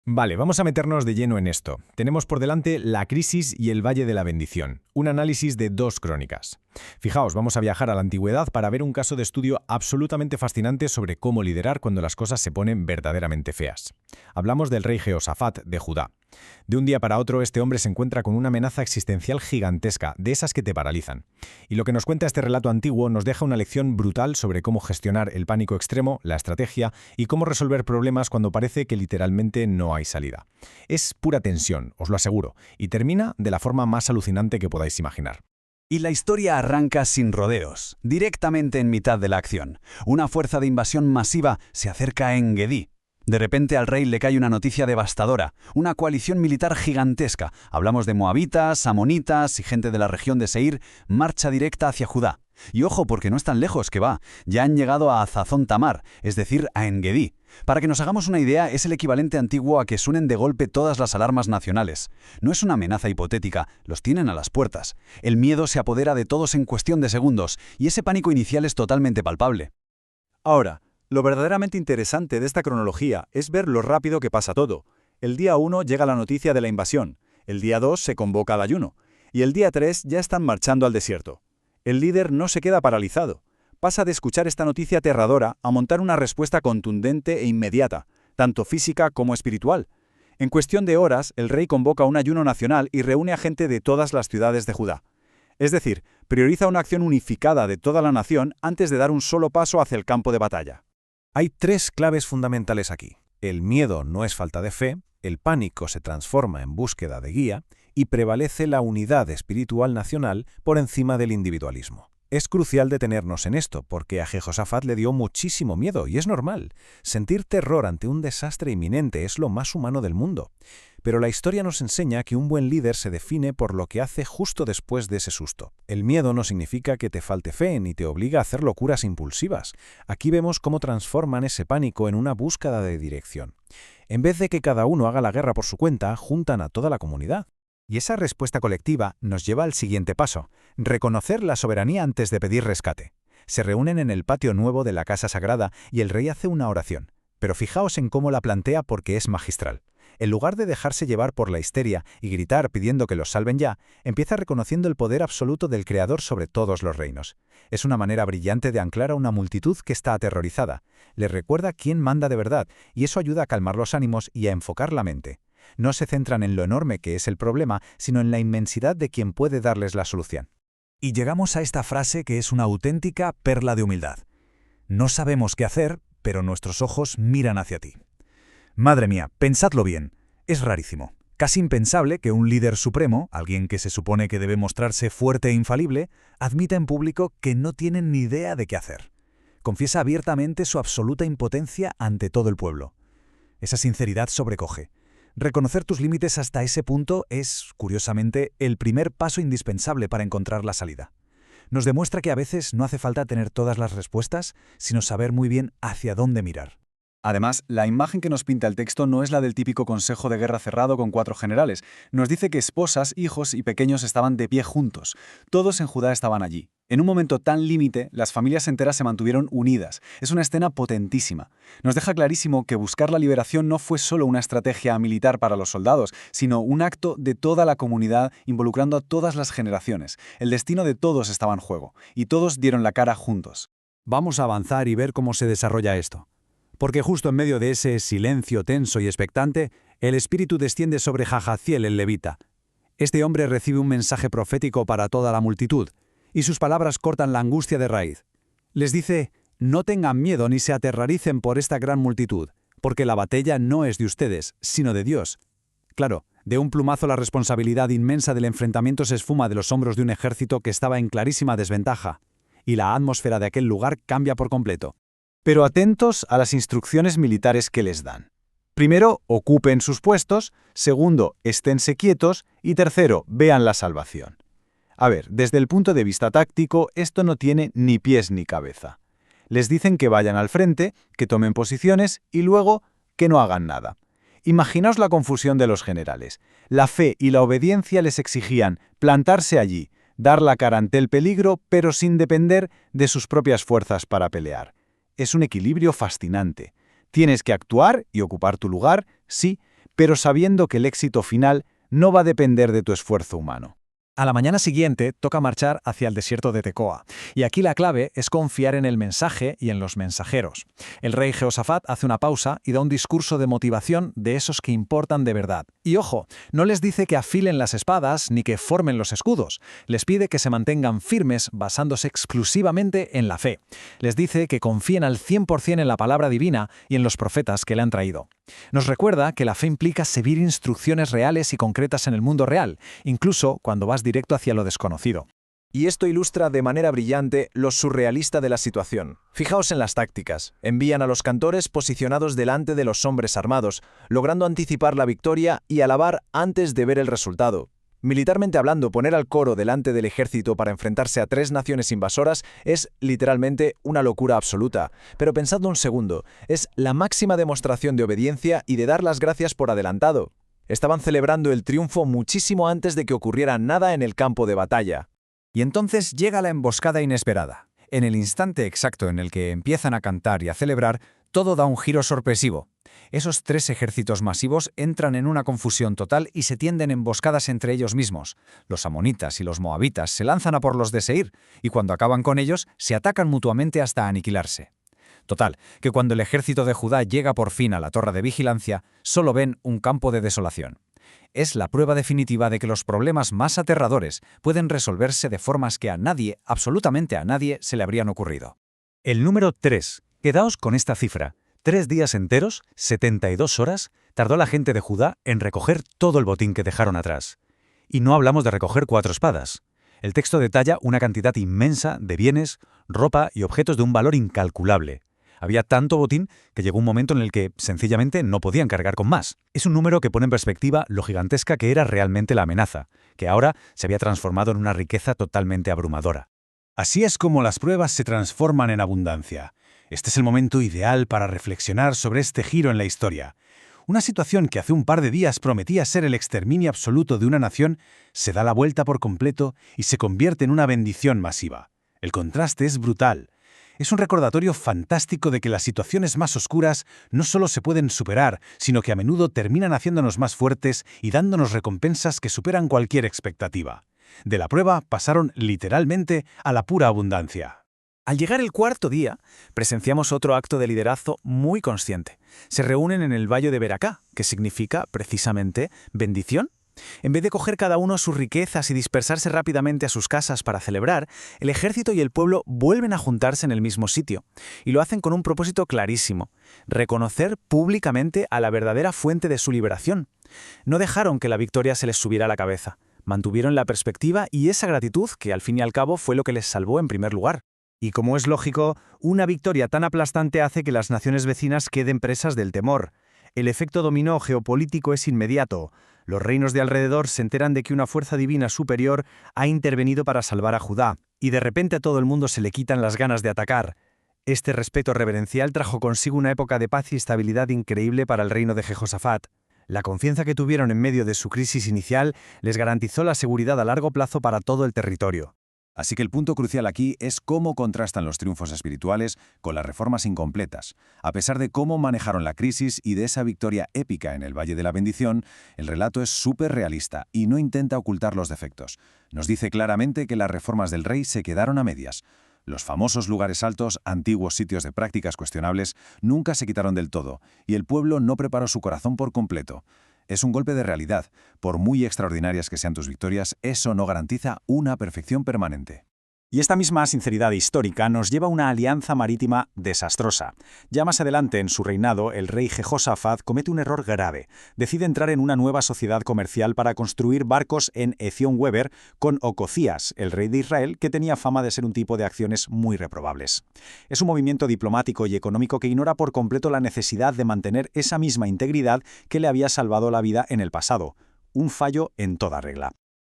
Vale, vamos a meternos de lleno en esto. Tenemos por delante la crisis y el Valle de la Bendición, un análisis de dos crónicas. Fijaos, vamos a viajar a la antigüedad para ver un caso de estudio absolutamente fascinante sobre cómo liderar cuando las cosas se ponen verdaderamente feas. Hablamos del rey Jehoshafat de Judá. De un día para otro, este hombre se encuentra con una amenaza existencial gigantesca, de esas que te paralizan. Y lo que nos cuenta este relato antiguo nos deja una lección brutal sobre cómo gestionar el pánico extremo, la estrategia y cómo resolver problemas cuando parece que literalmente no hay salida. Es pura tensión, os lo aseguro, y termina de la forma más alucinante que podáis imaginar. Y la historia arranca sin rodeos, directamente en mitad de la acción. Una fuerza de invasión masiva se acerca a En-Gedí. De repente al rey le cae una noticia devastadora, una coalición militar gigantesca. Hablamos de moabitas, amonitas y gente de la región de Seir, marcha directa hacia Judá. Y ojo, porque no es tan lejos que va, ya han llegado a Hazazón Tamar, es decir, a En-Gedí. Para que nos hagamos una idea, es el equivalente antiguo a que suenen de golpe todas las alarmas nacionales. No es una amenaza hipotética, los tienen a las puertas. El miedo se apodera de todos en cuestión de segundos, y ese pánico inicial es totalmente palpable. Ahora, lo verdaderamente interesante de esta cronología es ver lo rápido que pasa todo. El día 1 llega la noticia de la invasión, el día 2 se convoca al ayuno, y el día 3 ya están marchando al desierto. El líder no se queda paralizado. Pasa de escuchar esta noticia aterradora a montar una respuesta contundente e inmediata, tanto física como espiritual. En cuestión de horas, el rey convoca un ayuno nacional y reúne a gente de todas las ciudades de Judá. Es decir, prioriza una acción unificada de toda la nación antes de dar un solo paso hacia el campo de batalla. Hay tres claves fundamentales aquí. El miedo no es falta de fe, el pánico se transforma en búsqueda de guía y prevalece la unidad espiritual nacional por encima del individualismo. Es crucial detenernos en esto, porque a Jehoshafat le dio muchísimo miedo, y es normal. Sentir terror ante un desastre inminente es lo más humano del mundo. Pero la historia nos enseña que un buen líder se define por lo que hace justo después de ese susto. El miedo no significa que te falte fe ni te obliga a hacer locuras impulsivas. Aquí vemos cómo transforman ese pánico en una búsqueda de dirección. En vez de que cada uno haga la guerra por su cuenta, juntan a toda la comunidad. Y esa respuesta colectiva nos lleva al siguiente paso: reconocer la soberanía antes de pedir rescate. Se reúnen en el patio nuevo de la Casa Sagrada y el rey hace una oración. Pero fijaos en cómo la plantea porque es magistral. En lugar de dejarse llevar por la histeria y gritar pidiendo que los salven ya, empieza reconociendo el poder absoluto del Creador sobre todos los reinos. Es una manera brillante de anclar a una multitud que está aterrorizada. Le recuerda quién manda de verdad, y eso ayuda a calmar los ánimos y a enfocar la mente. No se centran en lo enorme que es el problema, sino en la inmensidad de quien puede darles la solución. Y llegamos a esta frase que es una auténtica perla de humildad. No sabemos qué hacer, pero nuestros ojos miran hacia ti. Madre mía, pensadlo bien. Es rarísimo, casi impensable que un líder supremo, alguien que se supone que debe mostrarse fuerte e infalible, admita en público que no tiene ni idea de qué hacer. Confiesa abiertamente su absoluta impotencia ante todo el pueblo. Esa sinceridad sobrecoge. Reconocer tus límites hasta ese punto es, curiosamente, el primer paso indispensable para encontrar la salida. Nos demuestra que a veces no hace falta tener todas las respuestas, sino saber muy bien hacia dónde mirar. Además, la imagen que nos pinta el texto no es la del típico consejo de guerra cerrado con 4 generales. Nos dice que esposas, hijos y pequeños estaban de pie juntos. Todos en Judá estaban allí. En un momento tan límite, las familias enteras se mantuvieron unidas. Es una escena potentísima. Nos deja clarísimo que buscar la liberación no fue solo una estrategia militar para los soldados, sino un acto de toda la comunidad involucrando a todas las generaciones. El destino de todos estaba en juego, y todos dieron la cara juntos. Vamos a avanzar y ver cómo se desarrolla esto. Porque justo en medio de ese silencio tenso y expectante, el espíritu desciende sobre Jahaziel el levita. Este hombre recibe un mensaje profético para toda la multitud, y sus palabras cortan la angustia de raíz. Les dice: no tengan miedo ni se aterroricen por esta gran multitud, porque la batalla no es de ustedes, sino de Dios. Claro, de un plumazo la responsabilidad inmensa del enfrentamiento se esfuma de los hombros de un ejército que estaba en clarísima desventaja, y la atmósfera de aquel lugar cambia por completo. Pero atentos a las instrucciones militares que les dan. Primero, ocupen sus puestos. Segundo, esténse quietos. Y tercero, vean la salvación. A ver, desde el punto de vista táctico, esto no tiene ni pies ni cabeza. Les dicen que vayan al frente, que tomen posiciones y luego que no hagan nada. Imaginaos la confusión de los generales. La fe y la obediencia les exigían plantarse allí, dar la cara ante el peligro, pero sin depender de sus propias fuerzas para pelear. Es un equilibrio fascinante. Tienes que actuar y ocupar tu lugar, sí, pero sabiendo que el éxito final no va a depender de tu esfuerzo humano. A la mañana siguiente toca marchar hacia el desierto de Tecoa, y aquí la clave es confiar en el mensaje y en los mensajeros. El rey Jehosafat hace una pausa y da un discurso de motivación de esos que importan de verdad. Y ojo, no les dice que afilen las espadas ni que formen los escudos, les pide que se mantengan firmes basándose exclusivamente en la fe. Les dice que confíen al 100% en la palabra divina y en los profetas que le han traído. Nos recuerda que la fe implica seguir instrucciones reales y concretas en el mundo real, incluso cuando vas directo hacia lo desconocido. Y esto ilustra de manera brillante lo surrealista de la situación. Fijaos en las tácticas. Envían a los cantores posicionados delante de los hombres armados, logrando anticipar la victoria y alabar antes de ver el resultado. Militarmente hablando, poner al coro delante del ejército para enfrentarse a 3 naciones invasoras es literalmente una locura absoluta. Pero pensadlo un segundo, es la máxima demostración de obediencia y de dar las gracias por adelantado. Estaban celebrando el triunfo muchísimo antes de que ocurriera nada en el campo de batalla. Y entonces llega la emboscada inesperada. En el instante exacto en el que empiezan a cantar y a celebrar, todo da un giro sorpresivo. Esos 3 ejércitos masivos entran en una confusión total y se tienden emboscadas entre ellos mismos. Los amonitas y los moabitas se lanzan a por los de Seir, y cuando acaban con ellos, se atacan mutuamente hasta aniquilarse. Total, que cuando el ejército de Judá llega por fin a la torre de vigilancia, solo ven un campo de desolación. Es la prueba definitiva de que los problemas más aterradores pueden resolverse de formas que a nadie, absolutamente a nadie, se le habrían ocurrido. El número 3. Quedaos con esta cifra. 3 días enteros, 72 horas, tardó la gente de Judá en recoger todo el botín que dejaron atrás. Y no hablamos de recoger 4 espadas. El texto detalla una cantidad inmensa de bienes, ropa y objetos de un valor incalculable. Había tanto botín que llegó un momento en el que, sencillamente, no podían cargar con más. Es un número que pone en perspectiva lo gigantesca que era realmente la amenaza, que ahora se había transformado en una riqueza totalmente abrumadora. Así es como las pruebas se transforman en abundancia. Este es el momento ideal para reflexionar sobre este giro en la historia. Una situación que hace un par de días prometía ser el exterminio absoluto de una nación, se da la vuelta por completo y se convierte en una bendición masiva. El contraste es brutal. Es un recordatorio fantástico de que las situaciones más oscuras no solo se pueden superar, sino que a menudo terminan haciéndonos más fuertes y dándonos recompensas que superan cualquier expectativa. De la prueba pasaron literalmente a la pura abundancia. Al llegar el 4.º día, presenciamos otro acto de liderazgo muy consciente. Se reúnen en el valle de Beracá, que significa, precisamente, bendición. En vez de coger cada uno sus riquezas y dispersarse rápidamente a sus casas para celebrar, el ejército y el pueblo vuelven a juntarse en el mismo sitio. Y lo hacen con un propósito clarísimo: reconocer públicamente a la verdadera fuente de su liberación. No dejaron que la victoria se les subiera a la cabeza. Mantuvieron la perspectiva y esa gratitud que, al fin y al cabo, fue lo que les salvó en primer lugar. Y como es lógico, una victoria tan aplastante hace que las naciones vecinas queden presas del temor. El efecto dominó geopolítico es inmediato. Los reinos de alrededor se enteran de que una fuerza divina superior ha intervenido para salvar a Judá, y de repente a todo el mundo se le quitan las ganas de atacar. Este respeto reverencial trajo consigo una época de paz y estabilidad increíble para el reino de Jehosafat. La confianza que tuvieron en medio de su crisis inicial les garantizó la seguridad a largo plazo para todo el territorio. Así que el punto crucial aquí es cómo contrastan los triunfos espirituales con las reformas incompletas. A pesar de cómo manejaron la crisis y de esa victoria épica en el Valle de la Bendición, el relato es súper realista y no intenta ocultar los defectos. Nos dice claramente que las reformas del rey se quedaron a medias. Los famosos lugares altos, antiguos sitios de prácticas cuestionables, nunca se quitaron del todo, y el pueblo no preparó su corazón por completo. Es un golpe de realidad. Por muy extraordinarias que sean tus victorias, eso no garantiza una perfección permanente. Y esta misma sinceridad histórica nos lleva a una alianza marítima desastrosa. Ya más adelante en su reinado, el rey Jehosafat comete un error grave. Decide entrar en una nueva sociedad comercial para construir barcos en Ezión-Weber con Ococías, el rey de Israel, que tenía fama de ser un tipo de acciones muy reprobables. Es un movimiento diplomático y económico que ignora por completo la necesidad de mantener esa misma integridad que le había salvado la vida en el pasado. Un fallo en toda regla.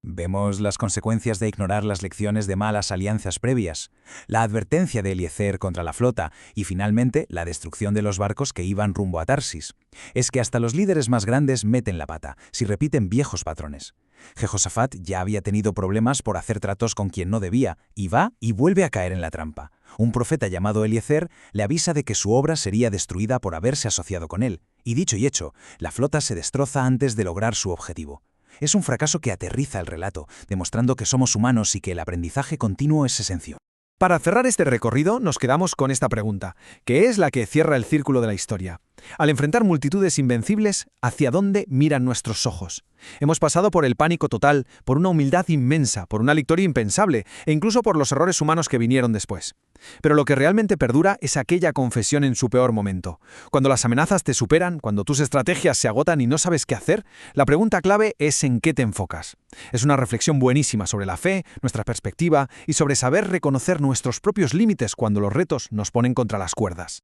Vemos las consecuencias de ignorar las lecciones de malas alianzas previas, la advertencia de Eliezer contra la flota y, finalmente, la destrucción de los barcos que iban rumbo a Tarsis. Es que hasta los líderes más grandes meten la pata, si repiten viejos patrones. Jehosafat ya había tenido problemas por hacer tratos con quien no debía, y va y vuelve a caer en la trampa. Un profeta llamado Eliezer le avisa de que su obra sería destruida por haberse asociado con él, Y dicho y hecho, la flota se destroza antes de lograr su objetivo. Es un fracaso que aterriza el relato, demostrando que somos humanos y que el aprendizaje continuo es esencial. Para cerrar este recorrido, nos quedamos con esta pregunta, que es la que cierra el círculo de la historia. Al enfrentar multitudes invencibles, ¿hacia dónde miran nuestros ojos? Hemos pasado por el pánico total, por una humildad inmensa, por una victoria impensable e incluso por los errores humanos que vinieron después. Pero lo que realmente perdura es aquella confesión en su peor momento. Cuando las amenazas te superan, cuando tus estrategias se agotan y no sabes qué hacer, la pregunta clave es en qué te enfocas. Es una reflexión buenísima sobre la fe, nuestra perspectiva y sobre saber reconocer nuestros propios límites cuando los retos nos ponen contra las cuerdas.